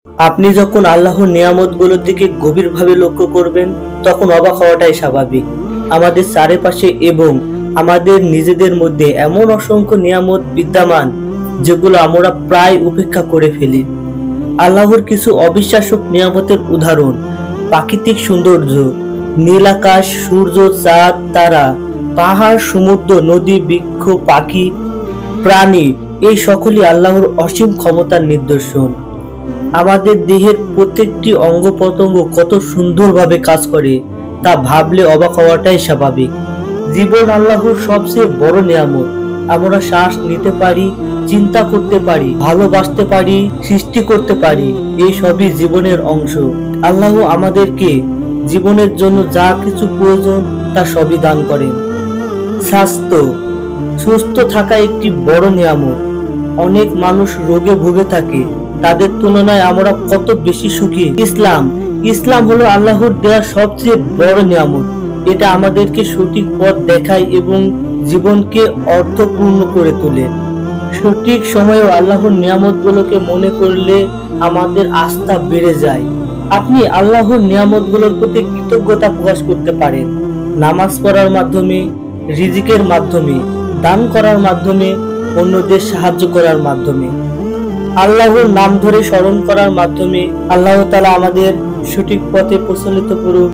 আপনি যখন আল্লাহর নিয়ামতগুলোর দিকে গভীরভাবে লক্ষ্য করবেন, তখন অবাক হওয়াটাই স্বাভাবিক। আমাদের চারপাশে এবং আমাদের নিজেদের মধ্যে এমন অসংখ্য নিয়ামত বিদ্যমান, যেগুলো আমরা প্রায় উপেক্ষা করে ফেলি। আল্লাহর কিছু অবিশ্বাস্য নিয়ামতের উদাহরণ: প্রাকৃতিক সৌন্দর্য, নীল আকাশ, সূর্য, চাঁদ, তারা, পাহাড়, সমুদ্র, নদী, বৃক্ষ, পাখি, প্রাণী, এই সকলই আল্লাহর অসীম ক্ষমতার নিদর্শন। আমাদের দেহের প্রত্যেকটি অঙ্গ প্রত্যঙ্গ কত সুন্দরভাবে কাজ করে তা ভাবলে অবাক হওয়াটাই স্বাভাবিক। জীবন আল্লাহর সবচেয়ে বড় নিয়ামত। আমরা শ্বাস নিতে পারি, চিন্তা করতে পারি, ভালোবাসতে পারি, সৃষ্টি করতে পারি, এই সবই জীবনের অংশ। আল্লাহ আমাদেরকে জীবনের জন্য যা কিছু প্রয়োজন তা সবই দান করেন। স্বাস্থ্য, সুস্থ থাকা একটি বড় নিয়ামত। অনেক মানুষ রোগে ভুগে থাকে, তাদের তুলনায় আমরা কত বেশি সুখী। ইসলাম হলো আল্লাহর দেওয়া সবচেয়ে বড় নিয়ামত। এটা আমাদেরকে সঠিক পথ দেখায় এবং জীবনকে অর্থপূর্ণ করে তোলে। সঠিক সময়ে আল্লাহর নিয়ামতগুলোকে মনে করলে আমাদের আস্থা বেড়ে যায়। আপনি আল্লাহর নিয়ামতগুলোর প্রতি কৃতজ্ঞতা প্রকাশ করতে পারেন নামাজ পড়ার মাধ্যমে, রিজিকের মাধ্যমে, দান করার মাধ্যমে, অন্যদের সাহায্য করার মাধ্যমে, আল্লাহর নাম ধরে স্মরণ করার মাধ্যমে। আল্লাহ তাআলা আমাদের সঠিক পথে পরিচালিত করুন।